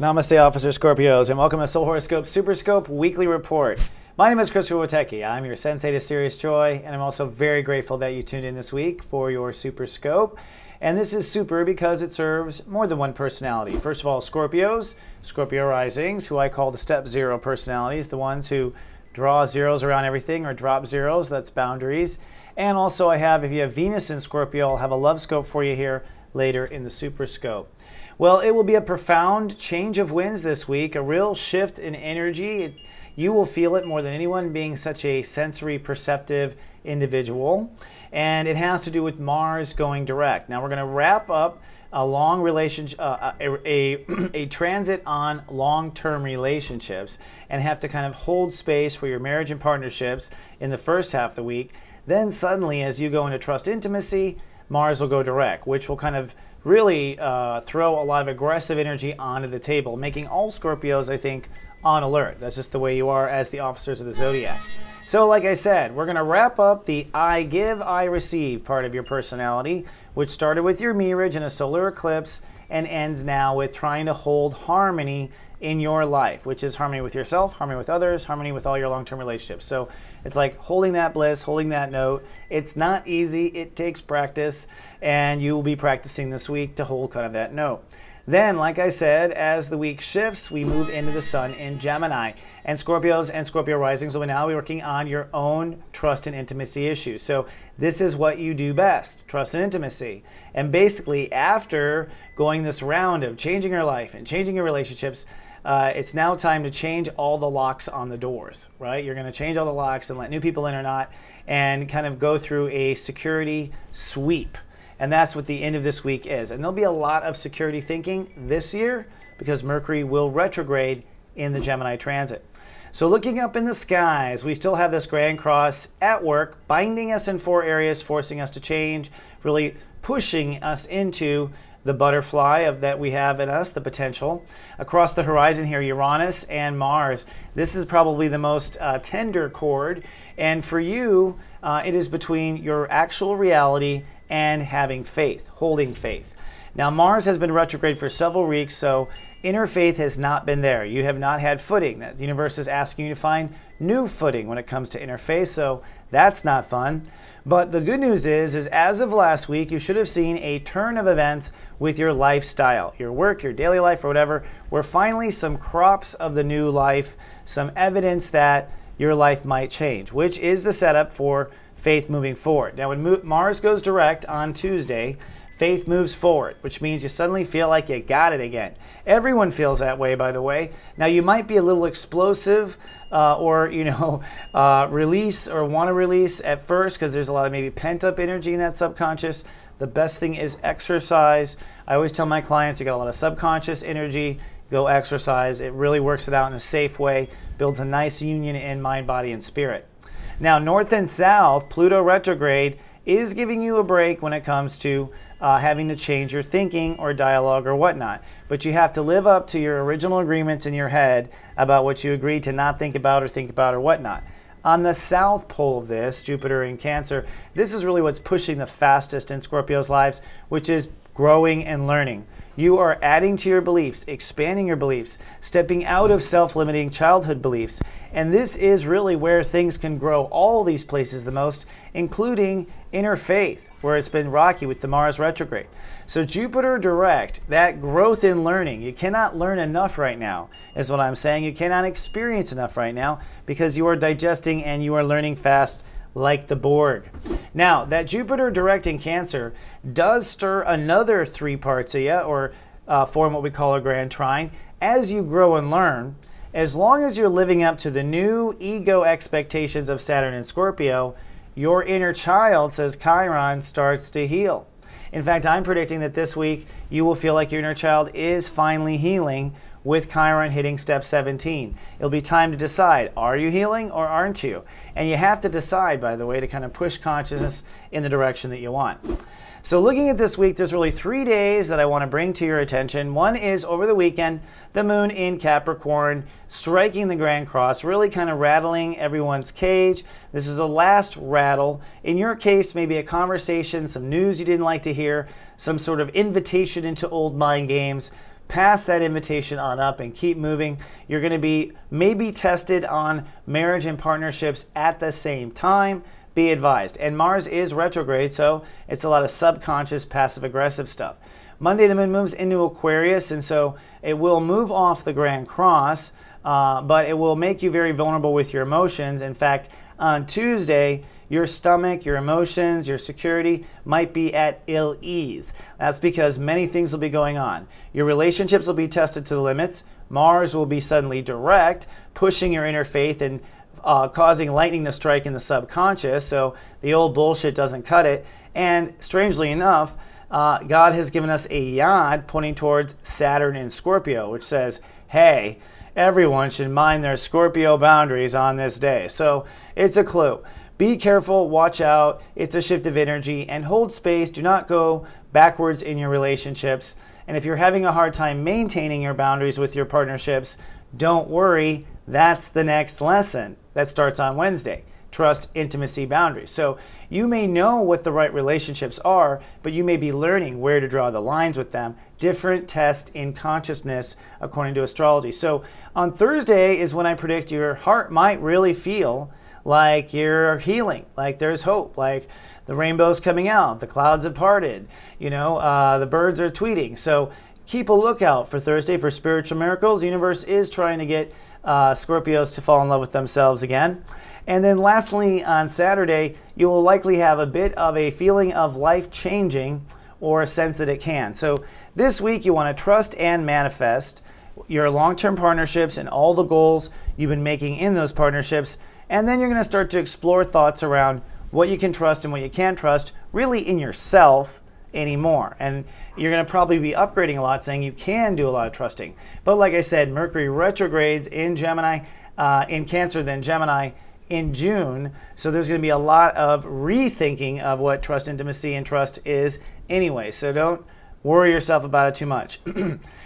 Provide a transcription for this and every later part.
Namaste, Officer Scorpios, and welcome to Soul Horoscope SuperScope Weekly Report. My name is Witecki. I'm your Sensei to Sirius Joy, and I'm also very grateful that you tuned in this week for your SuperScope. And this is super because it serves more than one personality. First of all, Scorpios, Scorpio Risings, who I call the Step Zero personalities, the ones who draw zeros around everything or drop zeros, that's boundaries. And also I have, if you have Venus in Scorpio, I'll have a love scope for you here later in the SuperScope. Well, it will be a profound change of winds this week, a real shift in energy. You will feel it more than anyone, being such a sensory perceptive individual. And it has to do with Mars going direct. Now we're going to wrap up a long relationship, a transit on long-term relationships, and have to kind of hold space for your marriage and partnerships in the first half of the week. Then suddenly, as you go into trust intimacy, Mars will go direct, which will kind of really throw a lot of aggressive energy onto the table, making all Scorpios, I think, on alert. That's just the way you are as the officers of the zodiac. So like I said, we're going to wrap up the I give, I receive part of your personality, which started with your mirage in a solar eclipse and ends now with trying to hold harmony in your life, which is harmony with yourself, harmony with others, harmony with all your long-term relationships. So it's like holding that bliss, holding that note. It's not easy. It takes practice, and you will be practicing this week to hold kind of that note. Then, like I said, as the week shifts, we move into the sun in Gemini. And Scorpios and Scorpio Risings will now be working on your own trust and intimacy issues. So this is what you do best, trust and intimacy. And basically, after going this round of changing your life and changing your relationships, it's now time to change all the locks on the doors, right? You're going to change all the locks and let new people in or not, and kind of go through a security sweep. And that's what the end of this week is. And there'll be a lot of security thinking this year because Mercury will retrograde in the Gemini transit. So looking up in the skies, we still have this Grand Cross at work, binding us in 4 areas, forcing us to change, really pushing us into the butterfly of that we have in us, the potential. Across the horizon here, Uranus and Mars. This is probably the most tender chord. And for you, it is between your actual reality and having faith, holding faith. Now, Mars has been retrograde for several weeks, so inner faith has not been there. You have not had footing. The universe is asking you to find new footing when it comes to inner faith, so that's not fun. But the good news is as of last week, you should have seen a turn of events with your lifestyle, your work, your daily life, or whatever, where finally some crops of the new life, some evidence that your life might change, which is the setup for faith moving forward. Now, when Mars goes direct on Tuesday, faith moves forward, which means you suddenly feel like you got it again. Everyone feels that way, by the way. Now, you might be a little explosive or, release or want to release at first because there's a lot of maybe pent-up energy in that subconscious. The best thing is exercise. I always tell my clients, you got a lot of subconscious energy, go exercise. It really works it out in a safe way, builds a nice union in mind, body, and spirit. Now, north and south, Pluto retrograde is giving you a break when it comes to having to change your thinking or dialogue or whatnot. But you have to live up to your original agreements in your head about what you agreed to not think about or whatnot. On the south pole of this, Jupiter in Cancer, this is really what's pushing the fastest in Scorpio's lives, which is growing and learning. You are adding to your beliefs, expanding your beliefs, stepping out of self-limiting childhood beliefs. And this is really where things can grow all these places the most, including inner faith, where it's been rocky with the Mars retrograde. So Jupiter direct, that growth in learning, you cannot learn enough right now, is what I'm saying. You cannot experience enough right now because you are digesting and you are learning fast like the Borg. Now, that Jupiter direct in Cancer does stir another 3 parts of you, or form what we call a grand trine. As you grow and learn, as long as you're living up to the new ego expectations of Saturn and Scorpio, your inner child, says Chiron, starts to heal. In fact, I'm predicting that this week you will feel like your inner child is finally healing with Chiron hitting step 17. It'll be time to decide, are you healing or aren't you? And you have to decide, by the way, to kind of push consciousness in the direction that you want. So looking at this week, there's really 3 days that I want to bring to your attention. One is over the weekend, the moon in Capricorn, striking the Grand Cross, really kind of rattling everyone's cage. This is a last rattle. In your case, maybe a conversation, some news you didn't like to hear, some sort of invitation into old mind games. pass that invitation on up and keep moving. You're going to be maybe tested on marriage and partnerships at the same time. Be advised. And Mars is retrograde, so it's a lot of subconscious, passive-aggressive stuff. Monday, the moon moves into Aquarius, and so it will move off the Grand Cross, but it will make you very vulnerable with your emotions. In fact, on Tuesday, your stomach, your emotions, your security might be at ill ease. That's because many things will be going on. Your relationships will be tested to the limits. Mars will be suddenly direct, pushing your inner faith and causing lightning to strike in the subconscious, so the old bullshit doesn't cut it. And strangely enough, God has given us a yod pointing towards Saturn in Scorpio, which says, hey, everyone should mind their Scorpio boundaries on this day. So it's a clue. Be careful, watch out. It's a shift of energy, and hold space. Do not go backwards in your relationships. And if you're having a hard time maintaining your boundaries with your partnerships, don't worry. That's the next lesson that starts on Wednesday. Trust, intimacy, boundaries. So you may know what the right relationships are, but you may be learning where to draw the lines with them. Different tests in consciousness according to astrology. So on Thursday is when I predict your heart might really feel like you're healing, like there's hope, like the rainbow's coming out, the clouds have parted, the birds are tweeting. So keep a lookout for Thursday for spiritual miracles. The universe is trying to get Scorpios to fall in love with themselves again. And then lastly, on Saturday, you will likely have a bit of a feeling of life changing, or a sense that it can. So this week you want to trust and manifest your long-term partnerships and all the goals you've been making in those partnerships. And then you're going to start to explore thoughts around what you can trust and what you can't trust, really in yourself anymore. And you're going to probably be upgrading a lot, saying you can do a lot of trusting. But like I said, Mercury retrogrades in Gemini, in Cancer, then Gemini in June. So there's going to be a lot of rethinking of what trust, intimacy, and trust is anyway. So don't worry yourself about it too much.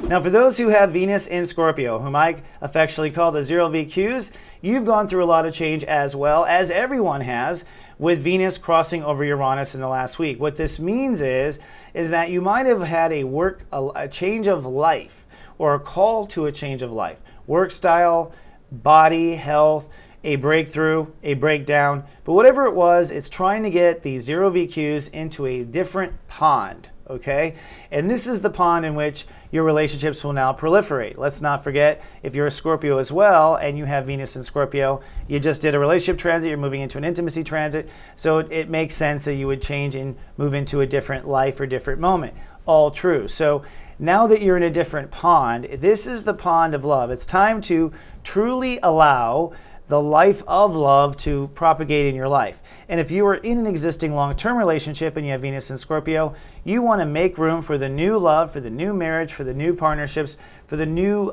Now, for those who have Venus in Scorpio, whom I affectionately call the zero VQs, you've gone through a lot of change as well, as everyone has, with Venus crossing over Uranus in the last week. What this means is that you might have had a change of life, or a call to a change of life. Work style, body, health, a breakthrough, a breakdown. But whatever it was, it's trying to get the zero VQs into a different pond. Okay? And this is the pond in which your relationships will now proliferate. Let's not forget, if you're a Scorpio as well and you have Venus in Scorpio, you just did a relationship transit, you're moving into an intimacy transit, so it makes sense that you would change and move into a different life or different moment. All true. So now that you're in a different pond, this is the pond of love. It's time to truly allow the life of love to propagate in your life. And if you are in an existing long-term relationship and you have Venus in Scorpio, you want to make room for the new love, for the new marriage, for the new partnerships, for the new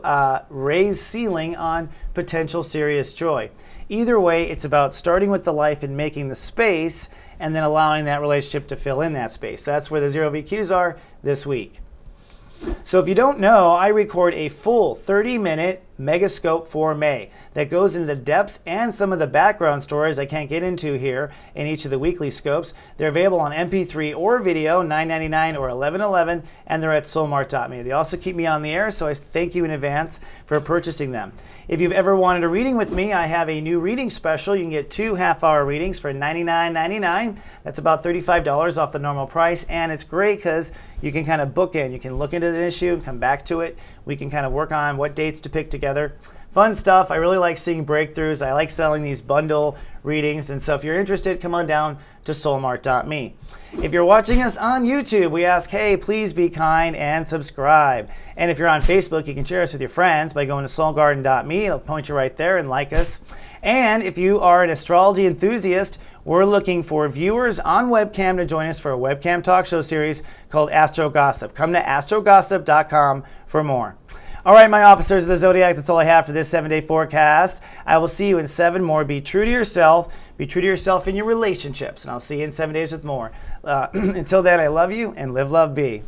raised ceiling on potential serious joy. Either way, it's about starting with the life and making the space, and then allowing that relationship to fill in that space. That's where the zero VQs are this week. So if you don't know, I record a full 30-minute Megascope for May that goes into the depths and some of the background stories I can't get into here in each of the weekly scopes. They're available on MP3 or video, $9.99 or $11.11, and they're at soulmart.me. They also keep me on the air, so I thank you in advance for purchasing them. If you've ever wanted a reading with me, I have a new reading special. You can get 2 half-hour readings for $99.99. That's about $35 off the normal price, and it's great because you can kind of bookend. You can look into an issue, come back to it. We can kind of work on what dates to pick together. Fun stuff. I really like seeing breakthroughs. I like selling these bundle readings. And so if you're interested, come on down to soulmart.me. If you're watching us on YouTube, we ask, hey, please be kind and subscribe. And if you're on Facebook, you can share us with your friends by going to soulgarden.me. It'll point you right there and like us. And if you are an astrology enthusiast, we're looking for viewers on webcam to join us for a webcam talk show series called Astro Gossip. Come to astrogossip.com for more. All right, my officers of the Zodiac, that's all I have for this 7-day forecast. I will see you in 7 more. Be true to yourself. Be true to yourself in your relationships. And I'll see you in 7 days with more. Until then, I love you and live, love, be.